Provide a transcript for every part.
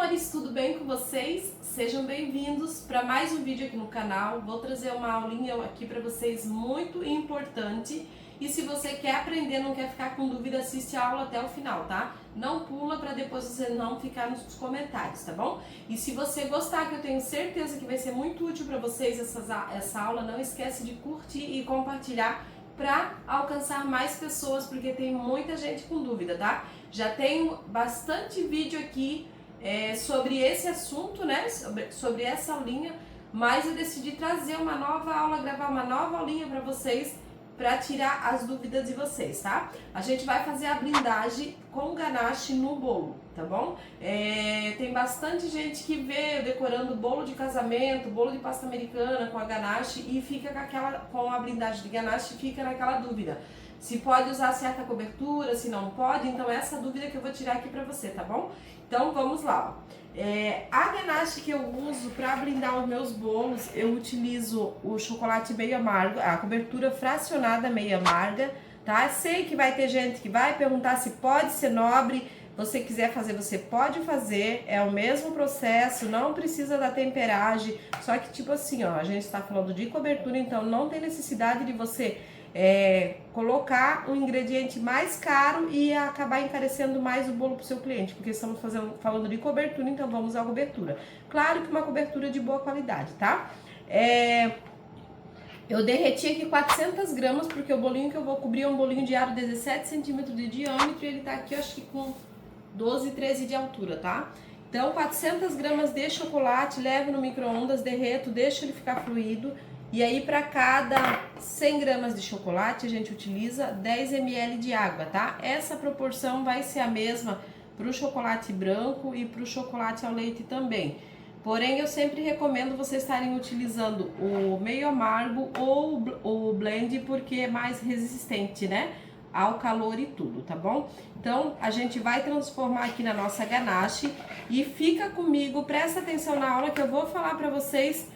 amores, tudo bem com vocês? Sejam bem-vindos para mais um vídeo aqui no canal. Vou trazer uma aulinha aqui para vocês muito importante. E se você quer aprender, não quer ficar com dúvida, assiste a aula até o final, tá? Não pula para depois você não ficar nos comentários, tá bom? E se você gostar, que eu tenho certeza que vai ser muito útil para vocês essa aula, não esquece de curtir e compartilhar para alcançar mais pessoas, porque tem muita gente com dúvida, tá? Já tenho bastante vídeo aqui sobre esse assunto, né? Sobre essa aulinha, mas eu decidi trazer uma nova aula, gravar uma nova aulinha para vocês, para tirar as dúvidas de vocês, tá? A gente vai fazer a blindagem com ganache no bolo, tá bom? Tem bastante gente que vê decorando bolo de casamento, bolo de pasta americana com a ganache e fica com a blindagem de ganache, fica naquela dúvida. Se pode usar certa cobertura, se não pode, então essa dúvida que eu vou tirar aqui pra você, tá bom? Então vamos lá, ó. A ganache que eu uso para blindar os meus bolos, eu utilizo o chocolate meio amargo, a cobertura fracionada meio amarga, tá? Sei que vai ter gente que vai perguntar se pode ser nobre. Você quiser fazer, você pode fazer, é o mesmo processo, não precisa da temperagem, só que tipo assim, ó, a gente está falando de cobertura, então não tem necessidade de você colocar um ingrediente mais caro e acabar encarecendo mais o bolo para o seu cliente, porque estamos falando de cobertura, então vamos usar a cobertura. Claro que uma cobertura de boa qualidade, tá? Eu derreti aqui 400 gramas, porque o bolinho que eu vou cobrir é um bolinho de aro 17 centímetros de diâmetro e ele tá aqui, eu acho que com 12, 13 de altura, tá? Então, 400 gramas de chocolate, levo no micro-ondas, derreto, deixo ele ficar fluido. E aí, para cada 100 gramas de chocolate, a gente utiliza 10 ml de água, tá? Essa proporção vai ser a mesma para o chocolate branco e para o chocolate ao leite também. Porém, eu sempre recomendo vocês estarem utilizando o meio amargo ou o blend, porque é mais resistente, né? Ao calor e tudo, tá bom? Então, a gente vai transformar aqui na nossa ganache e fica comigo, presta atenção na aula que eu vou falar para vocês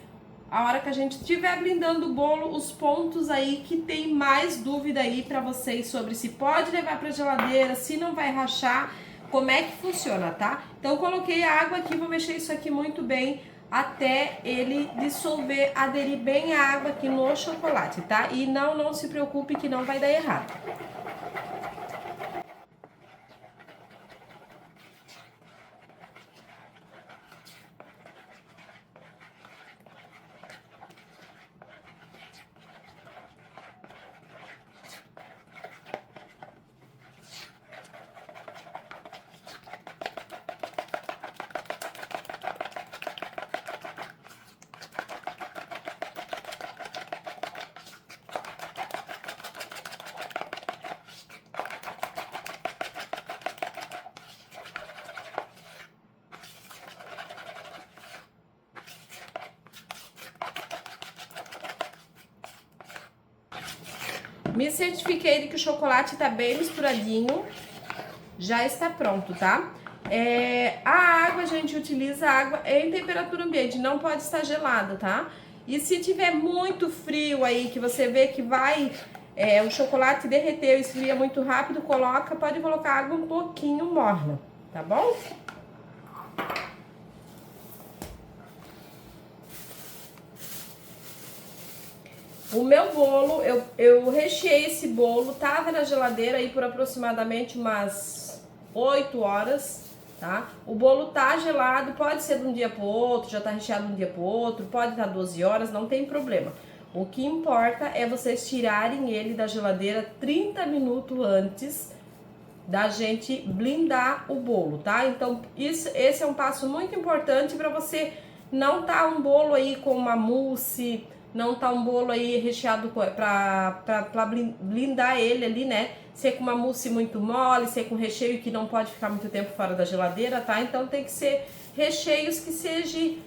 a hora que a gente estiver blindando o bolo, os pontos aí que tem mais dúvida aí para vocês sobre se pode levar para geladeira, se não vai rachar, como é que funciona, tá? Então, coloquei a água aqui, vou mexer isso aqui muito bem até ele dissolver, aderir bem a água aqui no chocolate, tá? E não se preocupe que não vai dar errado. Me certifiquei de que o chocolate tá bem misturadinho, já está pronto, tá? A água, a gente utiliza água em temperatura ambiente, não pode estar gelada, tá? E se tiver muito frio aí, que você vê que o chocolate derreteu e esfria muito rápido, pode colocar água um pouquinho morna, tá bom? O meu bolo, eu recheei esse bolo, tava na geladeira aí por aproximadamente umas 8 horas, tá? O bolo tá gelado, pode ser de um dia pro outro, já tá recheado de um dia pro outro, pode estar 12 horas, não tem problema. O que importa é vocês tirarem ele da geladeira 30 minutos antes da gente blindar o bolo, tá? Então, esse é um passo muito importante para você não tá um bolo aí com uma mousse, não tá um bolo aí recheado pra blindar ele ali, né? Ser com uma mousse muito mole, ser com recheio que não pode ficar muito tempo fora da geladeira, tá? Então tem que ser recheios que seja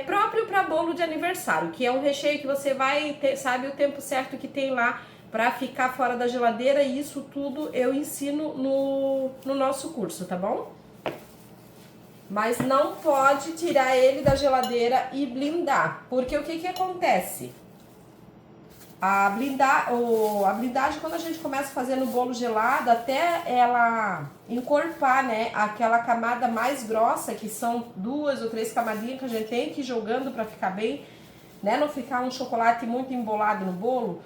próprio para bolo de aniversário, que é um recheio que você vai ter, sabe o tempo certo que tem lá para ficar fora da geladeira, e isso tudo eu ensino no nosso curso, tá bom? Mas não pode tirar ele da geladeira e blindar, porque o que acontece? A blindagem, quando a gente começa fazendo o bolo gelado, até ela encorpar, né, aquela camada mais grossa, que são 2 ou 3 camadinhas que a gente tem que ir jogando para ficar bem, né, não ficar um chocolate muito embolado no bolo.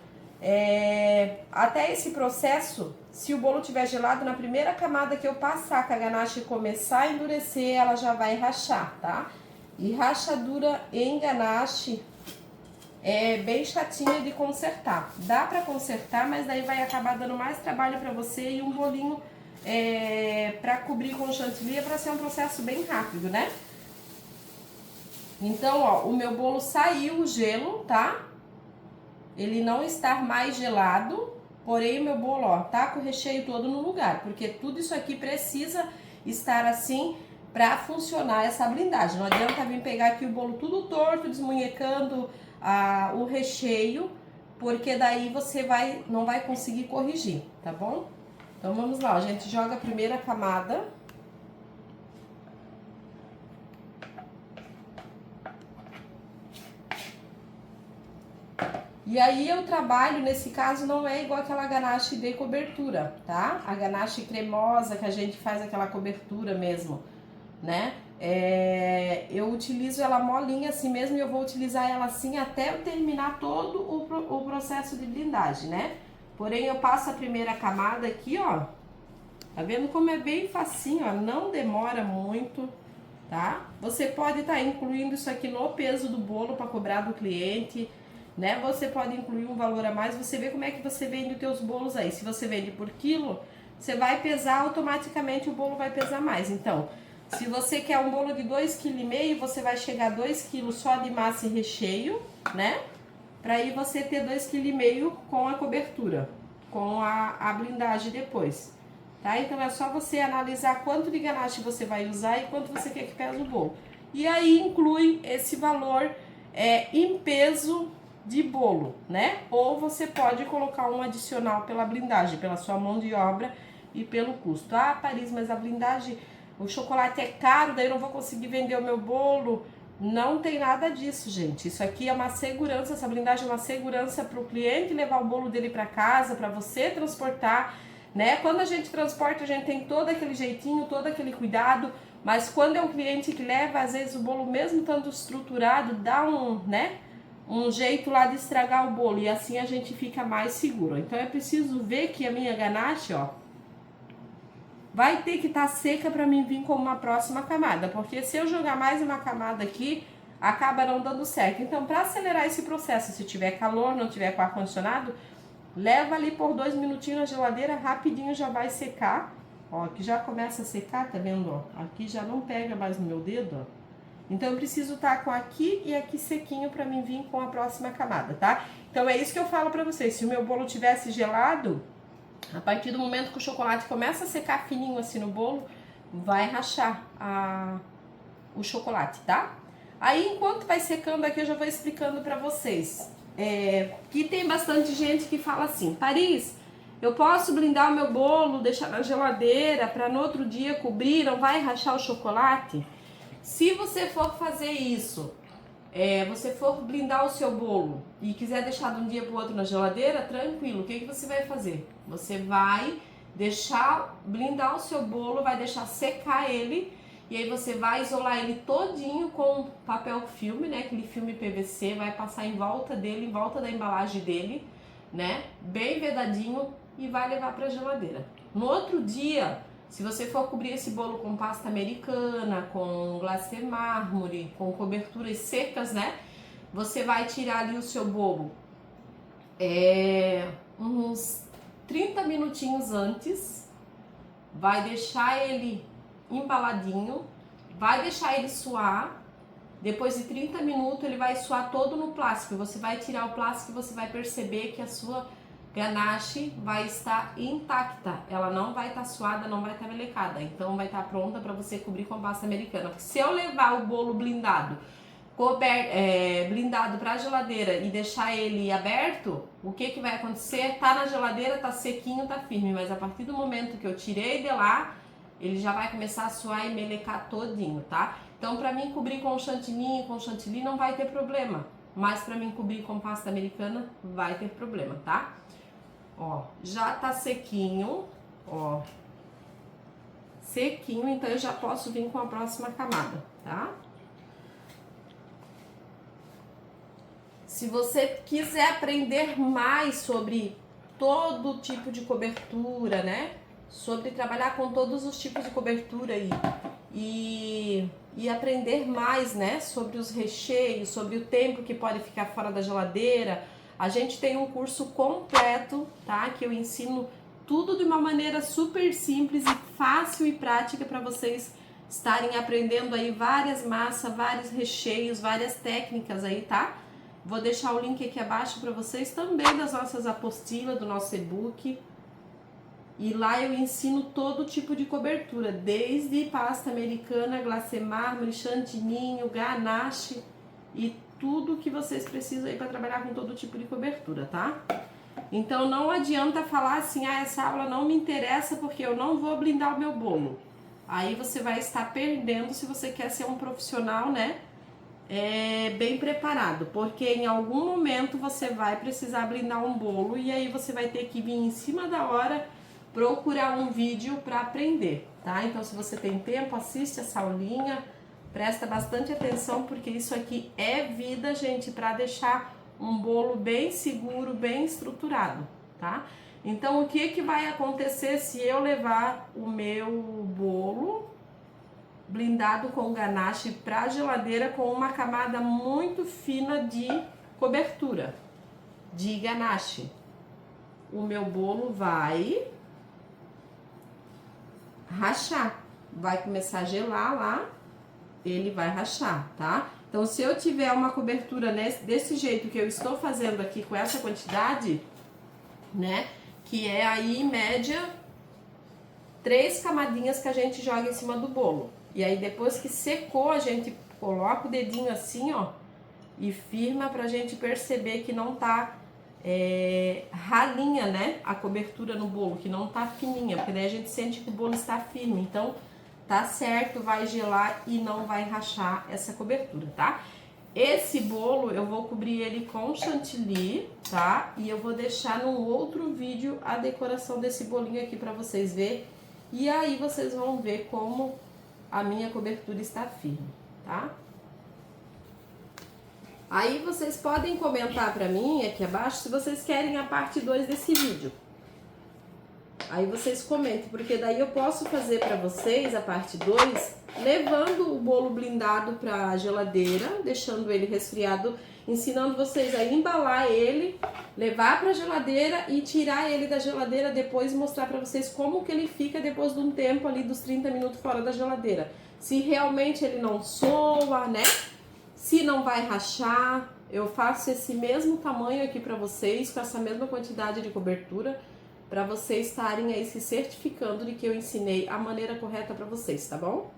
Até esse processo, se o bolo tiver gelado, na primeira camada que eu passar com a ganache e começar a endurecer, ela já vai rachar, tá? E rachadura em ganache é bem chatinha de consertar. Dá pra consertar, mas daí vai acabar dando mais trabalho pra você e um bolinho pra cobrir com chantilly é pra ser um processo bem rápido, né? Então, ó, o meu bolo saiu o gelo, tá? Ele não está mais gelado, porém o meu bolo, ó, tá com o recheio todo no lugar, porque tudo isso aqui precisa estar assim pra funcionar essa blindagem. Não adianta vir pegar aqui o bolo tudo torto, desmunhecando o recheio, porque daí você não vai conseguir corrigir, tá bom? Então vamos lá, a gente joga a primeira camada. E aí eu trabalho, nesse caso, não é igual aquela ganache de cobertura, tá? A ganache cremosa que a gente faz aquela cobertura mesmo, né? Eu utilizo ela molinha assim mesmo e eu vou utilizar ela assim até eu terminar todo o processo de blindagem, né? Porém, eu passo a primeira camada aqui, ó. Tá vendo como é bem facinho, ó? Não demora muito, tá? Você pode estar incluindo isso aqui no peso do bolo para cobrar do cliente, né? Você pode incluir um valor a mais, você vê como é que você vende os teus bolos aí. Se você vende por quilo, você vai pesar, automaticamente o bolo vai pesar mais. Então, se você quer um bolo de 2,5 kg, você vai chegar a 2 kg só de massa e recheio, né? Pra aí você ter 2,5 kg com a cobertura, com a blindagem depois, tá? Então é só você analisar quanto de ganache você vai usar e quanto você quer que pese o bolo. E aí inclui esse valor em peso de bolo, né? Ou você pode colocar um adicional pela blindagem, pela sua mão de obra e pelo custo. Ah, Paris, mas a blindagem, o chocolate é caro, daí eu não vou conseguir vender o meu bolo. Não tem nada disso, gente. Isso aqui é uma segurança, essa blindagem é uma segurança para o cliente levar o bolo dele para casa, para você transportar, né? Quando a gente transporta, a gente tem todo aquele jeitinho, todo aquele cuidado, mas quando é um cliente que leva, às vezes o bolo mesmo tanto estruturado, dá um jeito lá de estragar o bolo e assim a gente fica mais seguro. Então é preciso ver que a minha ganache, ó, vai ter que estar seca para mim vir com uma próxima camada, porque se eu jogar mais uma camada aqui, acaba não dando certo. Então, para acelerar esse processo, se tiver calor, não tiver com ar-condicionado, leva ali por 2 minutinhos na geladeira, rapidinho já vai secar. Ó, aqui já começa a secar, tá vendo? Ó, aqui já não pega mais no meu dedo, ó. Então, eu preciso estar com aqui e aqui sequinho para mim vir com a próxima camada, tá? Então, é isso que eu falo para vocês. Se o meu bolo tivesse gelado, a partir do momento que o chocolate começa a secar fininho assim no bolo, vai rachar o chocolate, tá? Aí, enquanto vai secando aqui, eu já vou explicando pra vocês. Que tem bastante gente que fala assim, Paris, eu posso blindar o meu bolo, deixar na geladeira pra no outro dia cobrir, não vai rachar o chocolate? Se você for fazer isso, você for blindar o seu bolo e quiser deixar de um dia para o outro na geladeira, tranquilo, o que você vai fazer? Você vai deixar blindar o seu bolo, vai deixar secar ele e aí você vai isolar ele todinho com papel filme, né? Aquele filme PVC, vai passar em volta dele, em volta da embalagem dele, né? Bem vedadinho e vai levar para a geladeira. No outro dia, se você for cobrir esse bolo com pasta americana, com glacê mármore, com coberturas secas, né? Você vai tirar ali o seu bolo uns 30 minutinhos antes, vai deixar ele embaladinho, vai deixar ele suar. Depois de 30 minutos ele vai suar todo no plástico. Você vai tirar o plástico e você vai perceber que a sua ganache vai estar intacta, ela não vai estar suada, não vai estar melecada, então vai estar pronta para você cobrir com pasta americana. Porque se eu levar o bolo blindado, blindado para a geladeira e deixar ele aberto, o que vai acontecer? Tá na geladeira, tá sequinho, tá firme, mas a partir do momento que eu tirei de lá, ele já vai começar a suar e melecar todinho, tá? Então, para mim cobrir com chantilly não vai ter problema. mas para mim cobrir com pasta americana vai ter problema, tá? Ó, já tá sequinho, ó. Sequinho, então eu já posso vir com a próxima camada, tá? Se você quiser aprender mais sobre todo tipo de cobertura, né? Sobre trabalhar com todos os tipos de cobertura e aprender mais, né? Sobre os recheios, sobre o tempo que pode ficar fora da geladeira, a gente tem um curso completo, tá? Que eu ensino tudo de uma maneira super simples e fácil e prática para vocês estarem aprendendo aí várias massas, vários recheios, várias técnicas aí, tá? Vou deixar o link aqui abaixo para vocês também das nossas apostilas, do nosso e-book. E lá eu ensino todo tipo de cobertura, desde pasta americana, glacê mármore, chantininho, ganache e tudo que vocês precisam aí para trabalhar com todo tipo de cobertura, tá? Então não adianta falar assim, ah, essa aula não me interessa porque eu não vou blindar o meu bolo. Aí você vai estar perdendo se você quer ser um profissional, né? Bem preparado, porque em algum momento você vai precisar blindar um bolo e aí você vai ter que vir em cima da hora procurar um vídeo para aprender, tá? Então se você tem tempo, assiste essa aulinha, presta bastante atenção porque isso aqui é vida, gente, para deixar um bolo bem seguro, bem estruturado, tá? Então o que vai acontecer se eu levar o meu bolo blindado com ganache para a geladeira com uma camada muito fina de cobertura de ganache? O meu bolo vai rachar, vai começar a gelar lá, ele vai rachar, tá? Então se eu tiver uma cobertura desse jeito que eu estou fazendo aqui com essa quantidade, né, que é aí em média 3 camadinhas que a gente joga em cima do bolo. E aí depois que secou, a gente coloca o dedinho assim, ó, e firma pra gente perceber que não tá ralinha, né, a cobertura no bolo, que não tá fininha, porque daí a gente sente que o bolo está firme. Então tá certo, vai gelar e não vai rachar essa cobertura, tá? Esse bolo eu vou cobrir ele com chantilly, tá? E eu vou deixar num outro vídeo a decoração desse bolinho aqui pra vocês verem. E aí vocês vão ver como a minha cobertura está firme, tá? Aí vocês podem comentar pra mim aqui abaixo se vocês querem a parte 2 desse vídeo. Aí vocês comentem, porque daí eu posso fazer pra vocês a parte 2, levando o bolo blindado pra geladeira, deixando ele resfriado, ensinando vocês a embalar ele, levar pra geladeira e tirar ele da geladeira depois e mostrar pra vocês como que ele fica depois de um tempo ali dos 30 minutos fora da geladeira. Se realmente ele não soa, né? Se não vai rachar, eu faço esse mesmo tamanho aqui pra vocês, com essa mesma quantidade de cobertura, para vocês estarem aí se certificando de que eu ensinei a maneira correta para vocês, tá bom?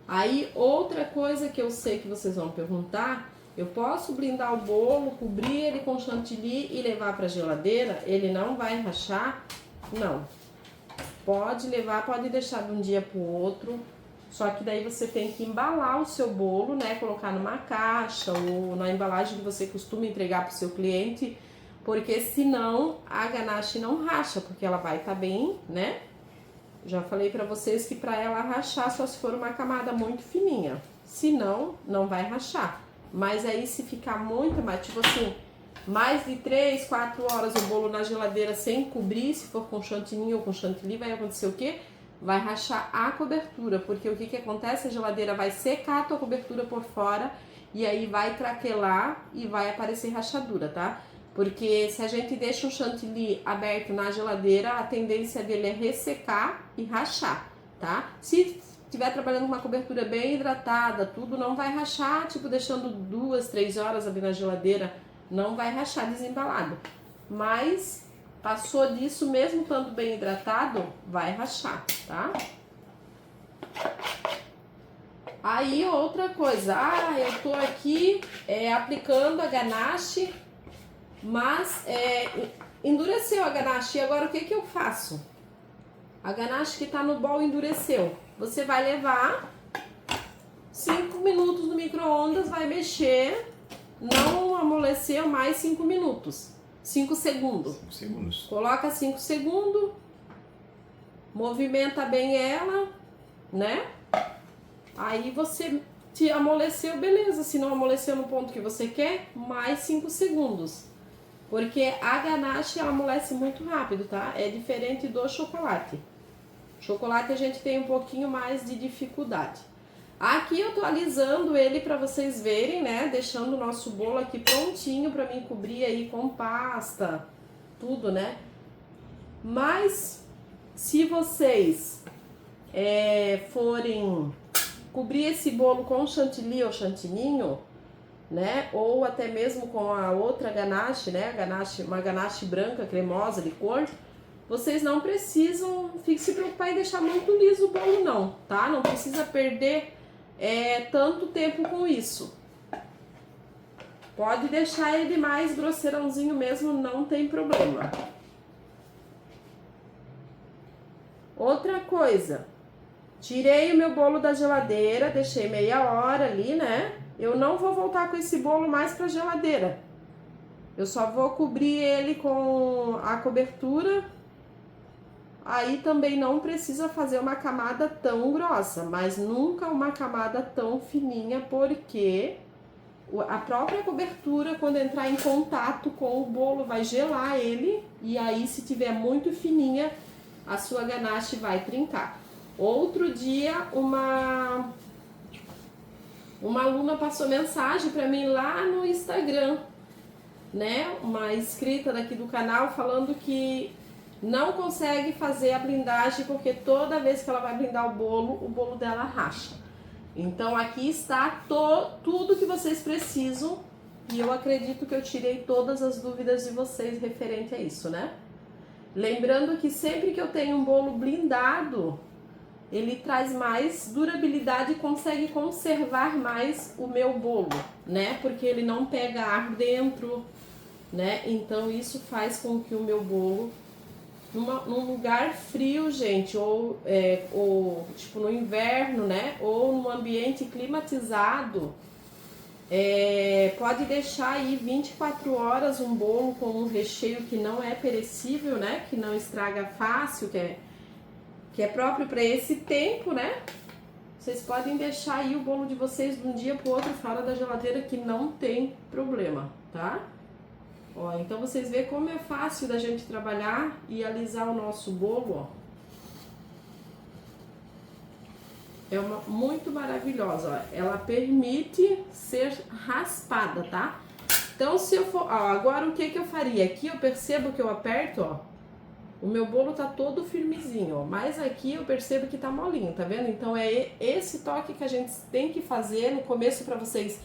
Aí, outra coisa que eu sei que vocês vão perguntar, eu posso blindar o bolo, cobrir ele com chantilly e levar para geladeira? Ele não vai rachar? Não. Pode levar, pode deixar de um dia para o outro. Só que daí você tem que embalar o seu bolo, né? Colocar numa caixa ou na embalagem que você costuma entregar para o seu cliente, porque senão a ganache não racha, porque ela vai estar bem, né? Já falei para vocês que para ela rachar só se for uma camada muito fininha, senão não vai rachar. Mas aí se ficar muito, mais tipo assim, mais de 3, 4 horas o bolo na geladeira sem cobrir, se for com chantilly ou com chantilly, vai acontecer o quê? Vai rachar a cobertura, porque o que acontece? A geladeira vai secar a tua cobertura por fora e aí vai craquelar e vai aparecer rachadura, tá? Porque se a gente deixa o chantilly aberto na geladeira, a tendência dele é ressecar e rachar, tá? Se estiver trabalhando com uma cobertura bem hidratada, tudo não vai rachar, tipo deixando 2, 3 horas ali na geladeira, não vai rachar desembalado. Mas passou disso, mesmo estando bem hidratado, vai rachar, tá? Aí outra coisa, eu tô aqui aplicando a ganache, mas endureceu a ganache, e agora o que eu faço? A ganache que tá no bol endureceu. Você vai levar 5 minutos no micro-ondas, vai mexer, não amoleceu, mais 5 minutos. 5 segundos. 5 segundos. Coloca 5 segundos, movimenta bem ela, né? Aí você te amoleceu, beleza. Se não amoleceu no ponto que você quer, mais 5 segundos. Porque a ganache, ela amolece muito rápido, tá? É diferente do chocolate. Chocolate a gente tem um pouquinho mais de dificuldade. Aqui eu tô alisando ele pra vocês verem, né? Deixando o nosso bolo aqui prontinho pra mim cobrir aí com pasta, tudo, né? Mas se vocês forem cobrir esse bolo com chantilly ou chantininho, né? Ou até mesmo com a outra ganache, né? Uma ganache branca, cremosa, de cor. Vocês não precisam se preocupar em deixar muito liso o bolo não, tá? Não precisa perder tanto tempo com isso. Pode deixar ele mais grosseirãozinho mesmo, não tem problema. Outra coisa, tirei o meu bolo da geladeira, deixei meia hora ali, né? Eu não vou voltar com esse bolo mais pra geladeira. Eu só vou cobrir ele com a cobertura. Aí também não precisa fazer uma camada tão grossa, mas nunca uma camada tão fininha, porque a própria cobertura, quando entrar em contato com o bolo, vai gelar ele, e aí se tiver muito fininha, a sua ganache vai trincar. Outro dia, uma aluna passou mensagem para mim lá no Instagram, né? Uma inscrita daqui do canal falando que não consegue fazer a blindagem porque toda vez que ela vai blindar o bolo dela racha. Então aqui está tudo que vocês precisam e eu acredito que eu tirei todas as dúvidas de vocês referente a isso, né? Lembrando que sempre que eu tenho um bolo blindado, ele traz mais durabilidade e consegue conservar mais o meu bolo, né? Porque ele não pega ar dentro, né? Então isso faz com que o meu bolo num lugar frio, gente, ou tipo no inverno, né? Ou num ambiente climatizado, pode deixar aí 24 horas um bolo com um recheio que não é perecível, né? Que não estraga fácil, que é próprio para esse tempo, né? Vocês podem deixar aí o bolo de vocês de um dia pro outro fora da geladeira que não tem problema, tá? Ó, então vocês veem como é fácil da gente trabalhar e alisar o nosso bolo, ó. É muito maravilhosa, ó. Ela permite ser raspada, tá? Então se eu for, ó, agora o que eu faria? Aqui eu percebo que eu aperto, ó. O meu bolo tá todo firmezinho, ó. Mas aqui eu percebo que tá molinho, tá vendo? Então é esse toque que a gente tem que fazer no começo para vocês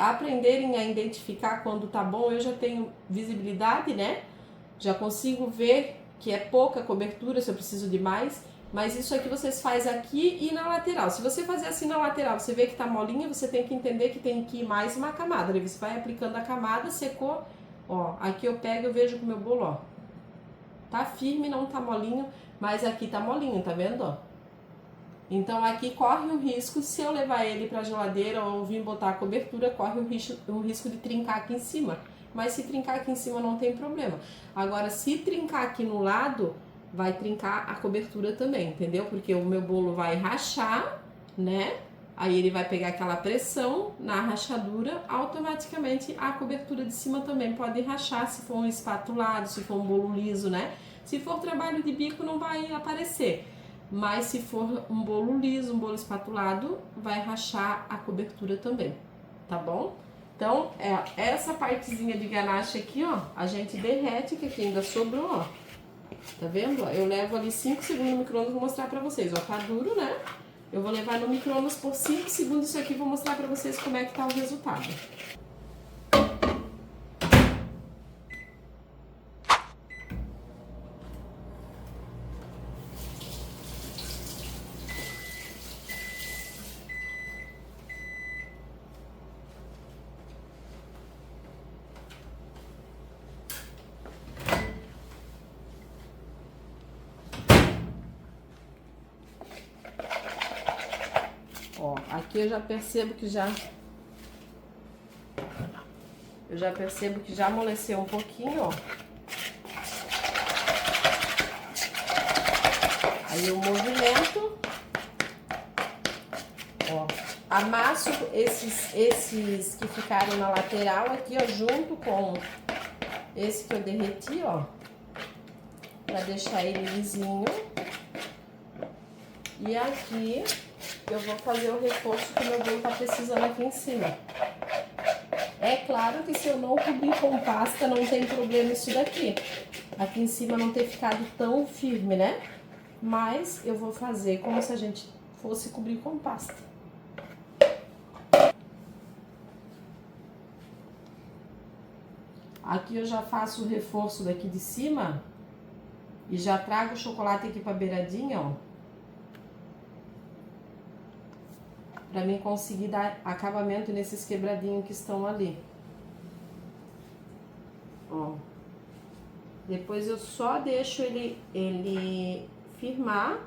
aprenderem a identificar quando tá bom. Eu já tenho visibilidade, né? Já consigo ver que é pouca cobertura, se eu preciso de mais. Mas isso aqui vocês fazem aqui e na lateral. Se você fazer assim na lateral, você vê que tá molinha, você tem que entender que tem que ir mais uma camada. Aí você vai aplicando a camada, secou, ó. Aqui eu pego e vejo que o meu bolo, ó, tá firme, não tá molinho, mas aqui tá molinho, tá vendo, ó? Então aqui corre o risco, se eu levar ele pra geladeira ou vir botar a cobertura, corre o risco de trincar aqui em cima. Mas se trincar aqui em cima não tem problema. Agora, se trincar aqui no lado, vai trincar a cobertura também, entendeu? Porque o meu bolo vai rachar, né? Aí ele vai pegar aquela pressão na rachadura, automaticamente a cobertura de cima também pode rachar, se for um espatulado, se for um bolo liso, né? Se for trabalho de bico não vai aparecer, mas se for um bolo liso, um bolo espatulado, vai rachar a cobertura também, tá bom? Então, essa partezinha de ganache aqui, ó, a gente derrete, que aqui ainda sobrou, ó. Tá vendo? Eu levo ali 5 segundos no micro-ondas, vou mostrar pra vocês, ó, tá duro, né? Eu vou levar no micro-ondas por 5 segundos isso aqui, vou mostrar pra vocês como é que tá o resultado. Aqui eu já percebo que já amoleceu um pouquinho, ó. Aí eu movimento, ó, amasso esses que ficaram na lateral aqui, ó, junto com esse que eu derreti, ó, pra deixar ele lisinho. E aqui eu vou fazer o reforço que o meu bolo tá precisando aqui em cima. É claro que se eu não cobrir com pasta, não tem problema isso daqui. Aqui em cima não ter ficado tão firme, né? Mas eu vou fazer como se a gente fosse cobrir com pasta. Aqui eu já faço o reforço daqui de cima e já trago o chocolate aqui pra beiradinha, ó. Pra mim conseguir dar acabamento nesses quebradinhos que estão ali. Ó. Depois eu só deixo ele firmar.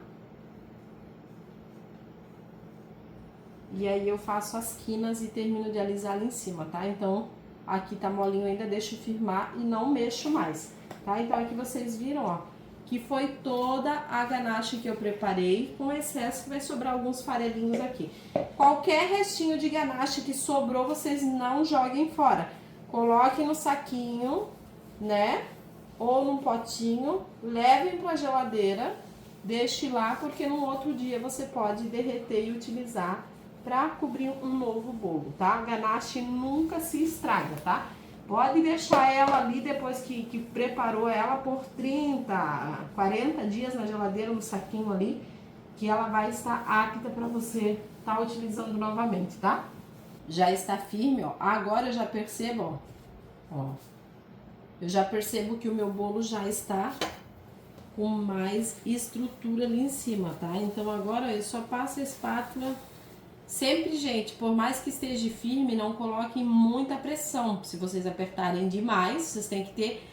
E aí eu faço as quinas e termino de alisar ali em cima, tá? Então, aqui tá molinho ainda, deixo firmar e não mexo mais, tá? Então, aqui vocês viram, ó, que foi toda a ganache que eu preparei, com excesso que vai sobrar alguns farelinhos aqui. Qualquer restinho de ganache que sobrou, vocês não joguem fora. Coloquem no saquinho, né? Ou num potinho, levem pra geladeira, deixe lá, porque no outro dia você pode derreter e utilizar para cobrir um novo bolo, tá? A ganache nunca se estraga, tá? Pode deixar ela ali depois que preparou ela por 30, 40 dias na geladeira, no saquinho ali, que ela vai estar apta para você estar utilizando novamente, tá? Já está firme, ó. Agora eu já percebo, ó. Eu já percebo que o meu bolo já está com mais estrutura ali em cima, tá? Então agora eu só passo a espátula. Sempre, gente, por mais que esteja firme, não coloquem muita pressão. Se vocês apertarem demais, vocês têm que ter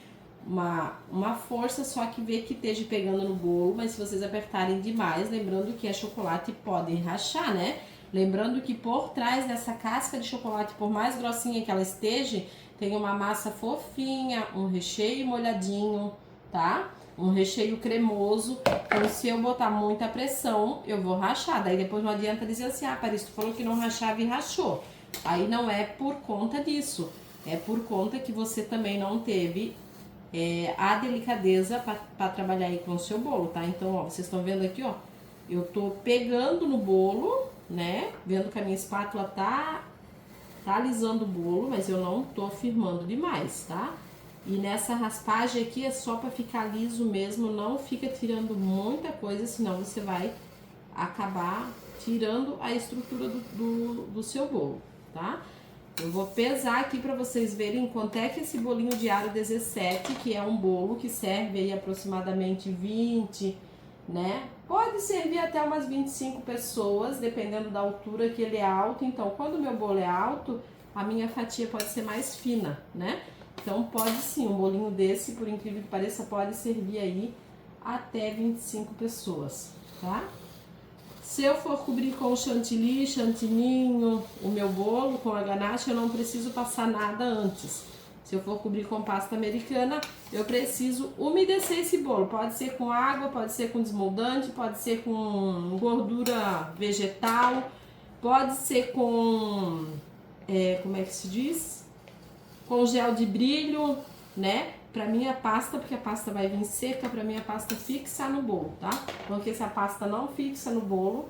uma força, só que ver que esteja pegando no bolo. Mas se vocês apertarem demais, lembrando que é chocolate, pode rachar, né? Lembrando que por trás dessa casca de chocolate, por mais grossinha que ela esteja, tem uma massa fofinha, um recheio molhadinho, tá? Um recheio cremoso. Então, se eu botar muita pressão, eu vou rachar. Daí depois não adianta dizer assim, ah, Paris, tu falou que não rachava e rachou. Aí não é por conta disso. É por conta que você também não teve a delicadeza para trabalhar aí com o seu bolo, tá? Então, ó, vocês estão vendo aqui, ó. Eu tô pegando no bolo, né? Vendo que a minha espátula tá alisando o bolo, mas eu não tô firmando demais, tá? E nessa raspagem aqui é só para ficar liso mesmo, não fica tirando muita coisa, senão você vai acabar tirando a estrutura do seu bolo, tá? Eu vou pesar aqui para vocês verem quanto é que esse bolinho de aro 17, que é um bolo que serve aí aproximadamente 20, né? Pode servir até umas 25 pessoas, dependendo da altura que ele é alto. Então, quando o meu bolo é alto, a minha fatia pode ser mais fina, né? Então, pode sim, um bolinho desse, por incrível que pareça, pode servir aí até 25 pessoas, tá? Se eu for cobrir com chantilly, chantininho, o meu bolo com a ganache, eu não preciso passar nada antes. Se eu for cobrir com pasta americana, eu preciso umedecer esse bolo. Pode ser com água, pode ser com desmoldante, pode ser com gordura vegetal, pode ser com, como é que se diz? Com gel de brilho, né? Pra minha pasta, porque a pasta vai vir seca, pra minha pasta fixar no bolo, tá? Porque se a pasta não fixa no bolo,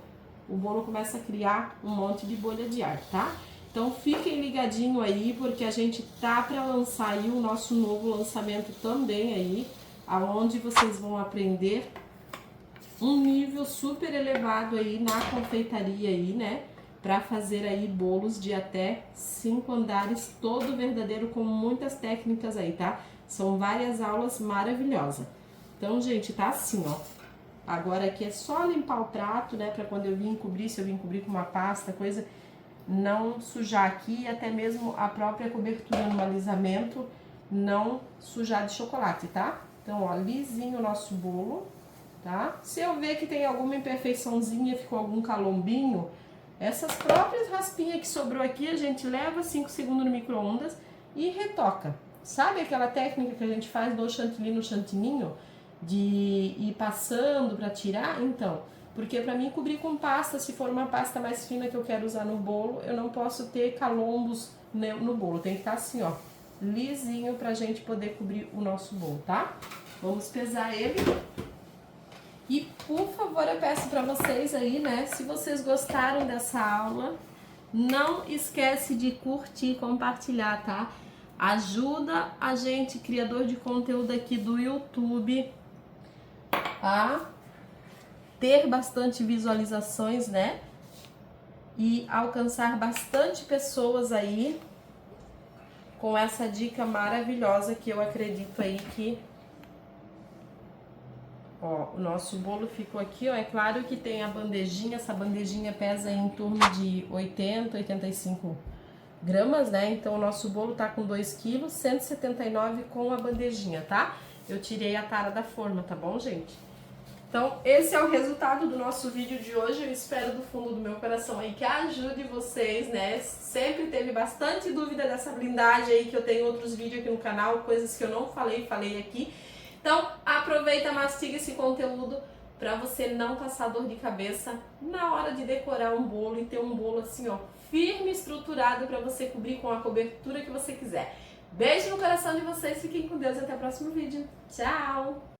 o bolo começa a criar um monte de bolha de ar, tá? Então fiquem ligadinho aí, porque a gente tá pra lançar aí o nosso novo lançamento também aí, aonde vocês vão aprender um nível super elevado aí na confeitaria aí, né? Para fazer aí bolos de até 5 andares, todo verdadeiro, com muitas técnicas aí, tá? São várias aulas maravilhosas. Então, gente, tá assim, ó. Agora aqui é só limpar o prato, né? Pra quando eu vim cobrir, se eu vim cobrir com uma pasta, coisa, não sujar aqui, e até mesmo a própria cobertura no alisamento não sujar de chocolate, tá? Então, ó, lisinho o nosso bolo, tá? Se eu ver que tem alguma imperfeiçãozinha, ficou algum calombinho, Essas próprias raspinhas que sobrou aqui, a gente leva 5 segundos no micro-ondas e retoca. Sabe aquela técnica que a gente faz do chantilly no chantininho? De ir passando para tirar? Então, porque para mim cobrir com pasta, se for uma pasta mais fina que eu quero usar no bolo, eu não posso ter calombos no bolo. Tem que estar assim, ó, lisinho pra gente poder cobrir o nosso bolo, tá? Vamos pesar ele. E, por favor, eu peço pra vocês aí, né, se vocês gostaram dessa aula, não esquece de curtir e compartilhar, tá? Ajuda a gente, criador de conteúdo aqui do YouTube, a ter bastante visualizações, né? E alcançar bastante pessoas aí com essa dica maravilhosa que eu acredito aí que... Ó, o nosso bolo ficou aqui, ó. É claro que tem a bandejinha, essa bandejinha pesa em torno de 80, 85 gramas, né? Então o nosso bolo tá com 2 kg, 179 com a bandejinha, tá? Eu tirei a tara da forma, tá bom, gente? Então esse é o resultado do nosso vídeo de hoje. Eu espero do fundo do meu coração aí que ajude vocês, né? Sempre teve bastante dúvida dessa blindagem aí, que eu tenho outros vídeos aqui no canal, coisas que eu não falei aqui. Então, aproveita, mastiga esse conteúdo para você não passar dor de cabeça na hora de decorar um bolo e ter um bolo assim, ó, firme, estruturado para você cobrir com a cobertura que você quiser. Beijo no coração de vocês, fiquem com Deus e até o próximo vídeo. Tchau!